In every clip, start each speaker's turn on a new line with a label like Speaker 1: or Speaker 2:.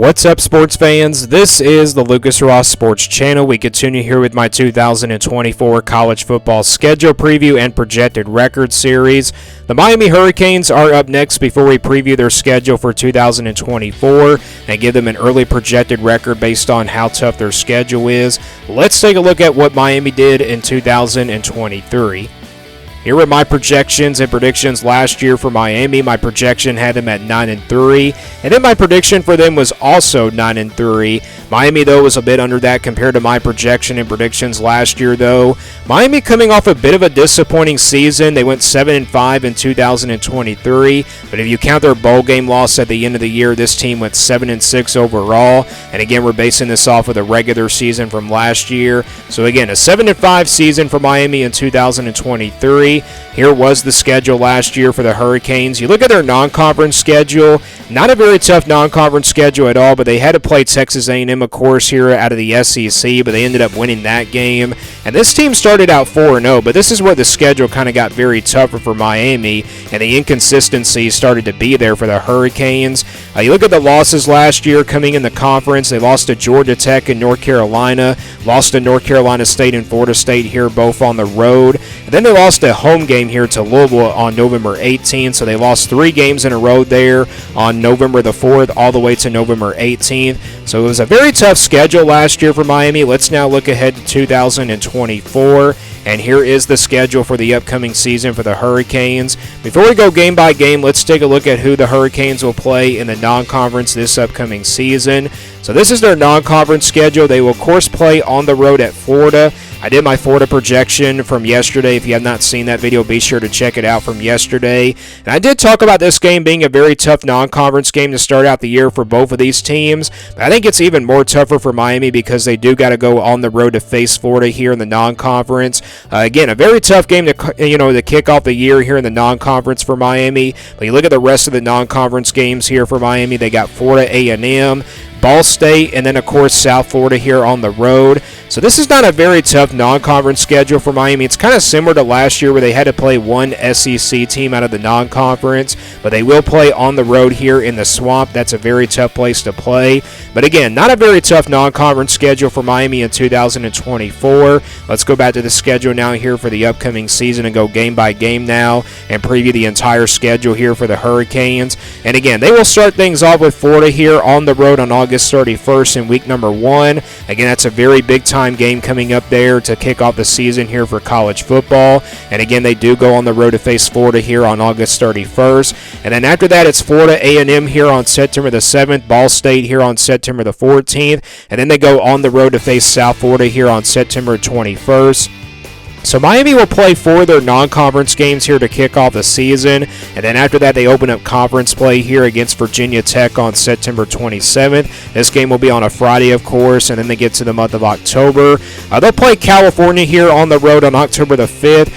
Speaker 1: What's up, sports fans? This is the Lucas Ross Sports Channel. We continue here with my 2024 college football schedule preview and projected record series. The Miami Hurricanes are up next before we preview their schedule for 2024 and give them an early projected record based on how tough their schedule is. Let's take a look at what Miami did in 2023. Here are my projections and predictions last year for Miami. My projection had them at 9-3, and then my prediction for them was also 9-3. Miami, though, was a bit under that compared to my projection and predictions last year, though. Miami coming off a bit of a disappointing season. They went 7-5 in 2023, but if you count their bowl game loss at the end of the year, this team went 7-6 overall. And again, we're basing this off of the regular season from last year. So again, a 7-5 season for Miami in 2023. Here was the schedule last year for the Hurricanes. You look at their non-conference schedule, not a very tough non-conference schedule at all, but they had to play Texas A&M, of course, here out of the SEC, but they ended up winning that game. And this team started out 4-0, but this is where the schedule kind of got very tougher for Miami, and the inconsistency started to be there for the Hurricanes. You look at the losses last year coming in the conference. They lost to Georgia Tech and North Carolina, lost to North Carolina State and Florida State here, both on the road. And then they lost a home game here to Louisville on November 18th, so they lost 3 games in a row there on November the 4th all the way to November 18th. So it was a very tough schedule last year for Miami. Let's now look ahead to 2024. And here is the schedule for the upcoming season for the Hurricanes. Before we go game by game, let's take a look at who the Hurricanes will play in the non-conference this upcoming season. So this is their non-conference schedule. They will, of course, play on the road at Florida. I did my Florida projection from yesterday. If you have not seen that video, be sure to check it out from yesterday. And I did talk about this game being a very tough non-conference game to start out the year for both of these teams. But I think it's even more tougher for Miami because they do got to go on the road to face Florida here in the non-conference. Again, a very tough game to kick off the year here in the non-conference for Miami. But you look at the rest of the non-conference games here for Miami. They got Florida A&M, Ball State, and then, of course, South Florida here on the road. So this is not a very tough non-conference schedule for Miami. It's kind of similar to last year where they had to play one SEC team out of the non-conference, but they will play on the road here in the Swamp. That's a very tough place to play. But again, not a very tough non-conference schedule for Miami in 2024. Let's go back to the schedule now here for the upcoming season and go game by game now and preview the entire schedule here for the Hurricanes. And again, they will start things off with Florida here on the road on August 31st in week number 1. Again, that's a very big time game coming up there to kick off the season here for college football. And again, they do go on the road to face Florida here on August 31st. And then after that, it's Florida A&M here on September the 7th, Ball State here on September the 14th, and then they go on the road to face South Florida here on September 21st. So Miami will play 4 of their non-conference games here to kick off the season, and then after that they open up conference play here against Virginia Tech on September 27th. This game will be on a Friday, of course, and then they get to the month of October. They'll play California here on the road on October the 5th.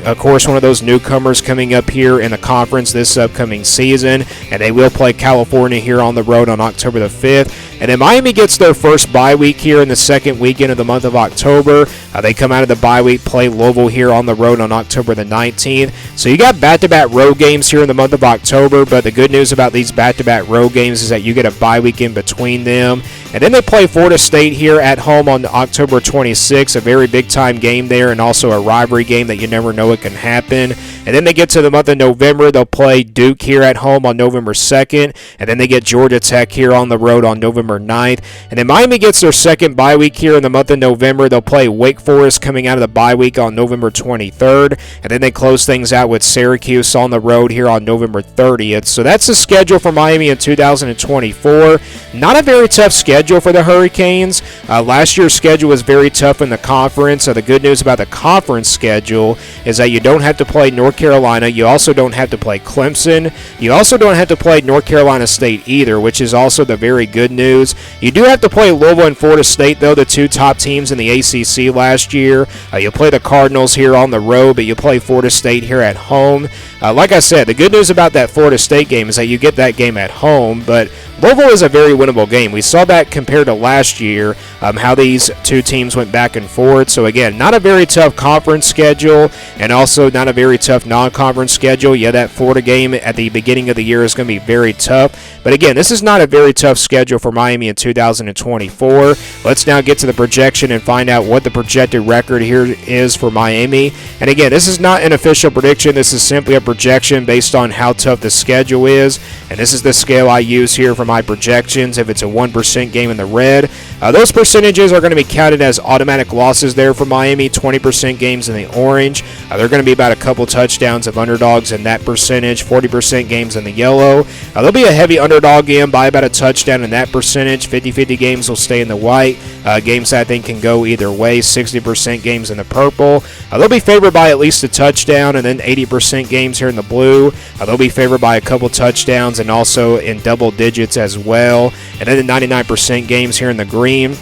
Speaker 1: Of course, one of those newcomers coming up here in the conference this upcoming season, and they will play California here on the road on October the 5th. And then Miami gets their first bye week here in the second weekend of the month of October. They come out of the bye week, play Louisville here on the road on October the 19th. So you got back-to-back road games here in the month of October, but the good news about these back-to-back road games is that you get a bye week in between them. And then they play Florida State here at home on October 26th, a very big-time game there and also a rivalry game that you never know it can happen. And then they get to the month of November. They'll play Duke here at home on November 2nd, and then they get Georgia Tech here on the road on November 9th. And then Miami gets their second bye week here in the month of November. They'll play Wake Forest coming out of the bye week on November 23rd, and then they close things out with Syracuse on the road here on November 30th. So that's the schedule for Miami in 2024. Not a very tough schedule for the Hurricanes. Last year's schedule was very tough in the conference. So the good news about the conference schedule is that you don't have to play North Carolina. You also don't have to play Clemson. You also don't have to play North Carolina State either, which is also the very good news. You do have to play Louisville and Florida State, though, the 2 top teams in the ACC last year. You play the Cardinals here on the road, but you play Florida State here at home. Like I said, the good news about that Florida State game is that you get that game at home, but Louisville is a very winnable game. We saw that compared to last year, how these two teams went back and forth. So again, not a very tough conference schedule, and also not a very tough non-conference schedule. Yeah, that Florida game at the beginning of the year is going to be very tough. But again, this is not a very tough schedule for Miami in 2024. Let's now get to the projection and find out what the projected record here is for Miami. And again, this is not an official prediction. This is simply a projection based on how tough the schedule is. And this is the scale I use here for my projections. If it's a 1% game in the red, those percentages are going to be counted as automatic losses there for Miami. 20% games in the orange. They're going to be about a couple touchdowns of underdogs in that percentage. 40% games in the yellow. There'll be a heavy underdog game by about a touchdown in that percentage. 50-50 games will stay in the white. Games that I think can go either way. 60% games in the purple. They'll be favored by at least a touchdown, and then 80% games here in the blue. They'll be favored by a couple touchdowns and also in double digits as well. And then the 99% games here in the green.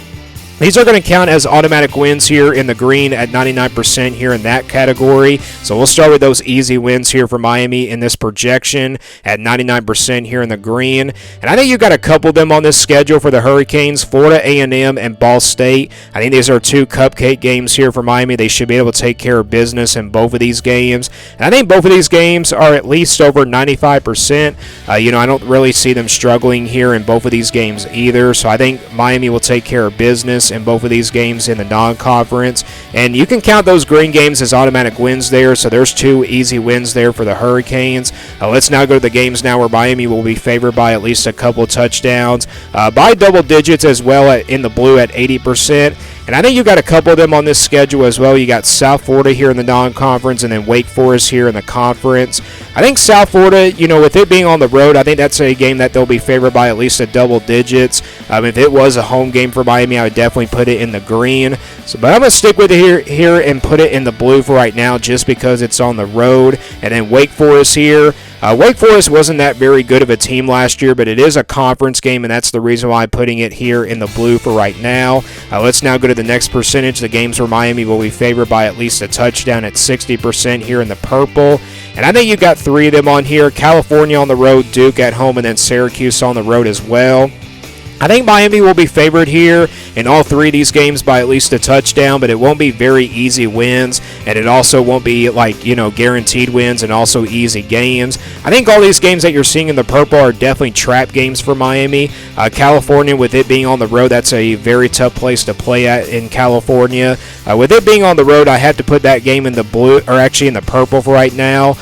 Speaker 1: These are going to count as automatic wins here in the green at 99% here in that category. So we'll start with those easy wins here for Miami in this projection at 99% here in the green. And I think you got a couple of them on this schedule for the Hurricanes, Florida A&M and Ball State. I think these are two cupcake games here for Miami. They should be able to take care of business in both of these games. And I think both of these games are at least over 95%. I don't really see them struggling here in both of these games either. So I think Miami will take care of business in both of these games in the non-conference, and you can count those green games as automatic wins there. So there's two easy wins there for the Hurricanes. Let's now go to the games now where Miami will be favored by at least a couple touchdowns, by double digits as well in the blue at 80%. And I think you got a couple of them on this schedule as well. You got South Florida here in the non-conference, and then Wake Forest here in the conference. I think South Florida, with it being on the road, I think that's a game that they'll be favored by at least a double digits. If it was a home game for Miami, I would definitely put it in the green. But I'm going to stick with it here and put it in the blue for right now just because it's on the road. And then Wake Forest here. Wake Forest wasn't that very good of a team last year, but it is a conference game, and that's the reason why I'm putting it here in the blue for right now. Let's now go to the next percentage. The games where Miami will be favored by at least a touchdown at 60% here in the purple. And I think you got three of them on here. California on the road, Duke at home, and then Syracuse on the road as well. I think Miami will be favored here in all three of these games by at least a touchdown, but it won't be very easy wins, and it also won't be guaranteed wins and also easy games. I think all these games that you're seeing in the purple are definitely trap games for Miami. California, with it being on the road, that's a very tough place to play at in California. With it being on the road, I have to put that game in the blue, or actually in the purple for right now.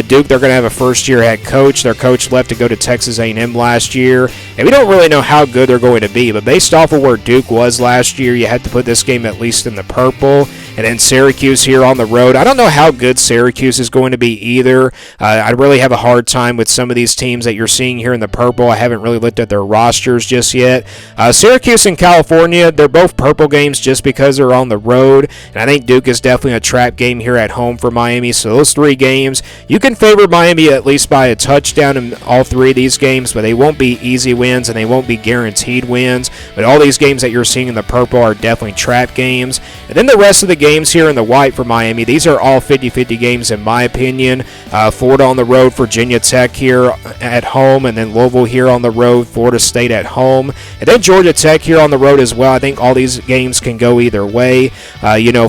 Speaker 1: Duke, they're going to have a first-year head coach. Their coach left to go to Texas A&M last year, and we don't really know how good they're going to be. But based off of where Duke was last year, you had to put this game at least in the purple. And then Syracuse here on the road. I don't know how good Syracuse is going to be either. I really have a hard time with some of these teams that you're seeing here in the purple. I haven't really looked at their rosters just yet. Syracuse and California, they're both purple games just because they're on the road. And I think Duke is definitely a trap game here at home for Miami. So those three games, you can favor Miami at least by a touchdown in all three of these games, but they won't be easy wins and they won't be guaranteed wins. But all these games that you're seeing in the purple are definitely trap games. And then the rest of the games here in the white for Miami, these are all 50-50 games in my opinion. Florida on the road, Virginia Tech here at home, and then Louisville here on the road, Florida State at home, and then Georgia Tech here on the road as well. I think all these games can go either way.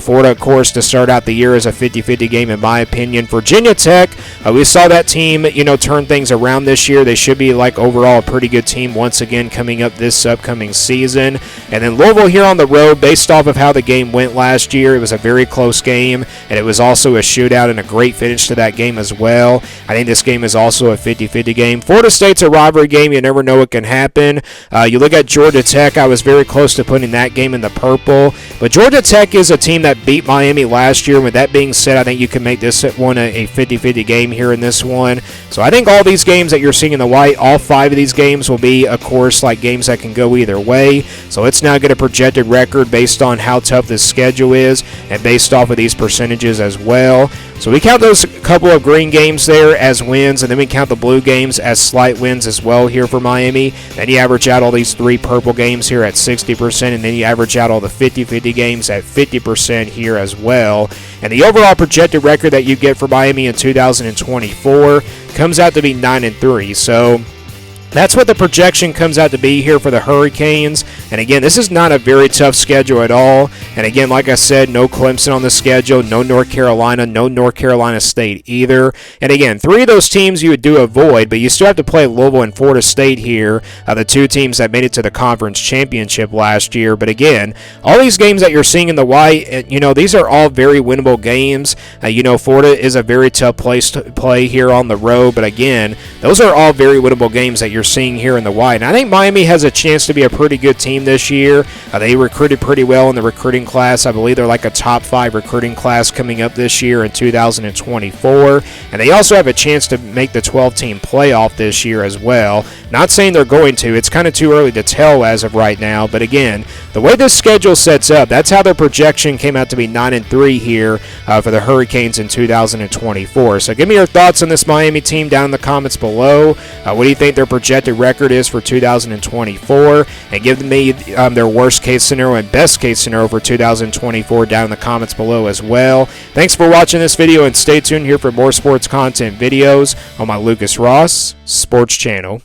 Speaker 1: Florida, of course, to start out the year is a 50-50 game in my opinion. Virginia Tech, we saw that team, turn things around this year. They should be overall a pretty good team once again coming up this upcoming season. And then Louisville here on the road, based off of how the game went last year, it was a very close game, and it was also a shootout and a great finish to that game as well. I think this game is also a 50-50 game. Florida State's a rivalry game. You never know what can happen. You look at Georgia Tech, I was very close to putting that game in the purple, but Georgia Tech is a team that beat Miami last year. With that being said, I think you can make this one a 50-50 game here in this one. So I think all these games that you're seeing in the white, all five of these games will be, of course, games that can go either way. So let's now get a projected record based on how tough this schedule is and based off of these percentages as well. So we count those couple of green games there as wins, and then we count the blue games as slight wins as well here for Miami. Then you average out all these three purple games here at 60%, and then you average out all the 50-50 games at 50% here as well. And the overall projected record that you get for Miami in 2024 comes out to be 9-3. So That's what the projection comes out to be here for the Hurricanes. And again, this is not a very tough schedule at all. And again, like I said, no Clemson on the schedule, no North Carolina, no North Carolina State either. And again, 3 of those teams you would do avoid, but you still have to play Louisville and Florida State here, the 2 teams that made it to the conference championship last year. But again, all these games that you're seeing in the white, these are all very winnable games. Florida is a very tough place to play here on the road. But again, those are all very winnable games that you're seeing here in the white. And I think Miami has a chance to be a pretty good team this year. They recruited pretty well in the recruiting class. I believe they're like a top 5 recruiting class coming up this year in 2024. And they also have a chance to make the 12-team playoff this year as well. Not saying they're going to. It's kind of too early to tell as of right now. But again, the way this schedule sets up, that's how their projection came out to be 9-3 here for the Hurricanes in 2024. So give me your thoughts on this Miami team down in the comments below. What do you think their projected record is for 2024? And give me their worst case scenario and best case scenario for 2024 down in the comments below as well. Thanks for watching this video, and stay tuned here for more sports content videos on my Lucas Ross Sports Channel.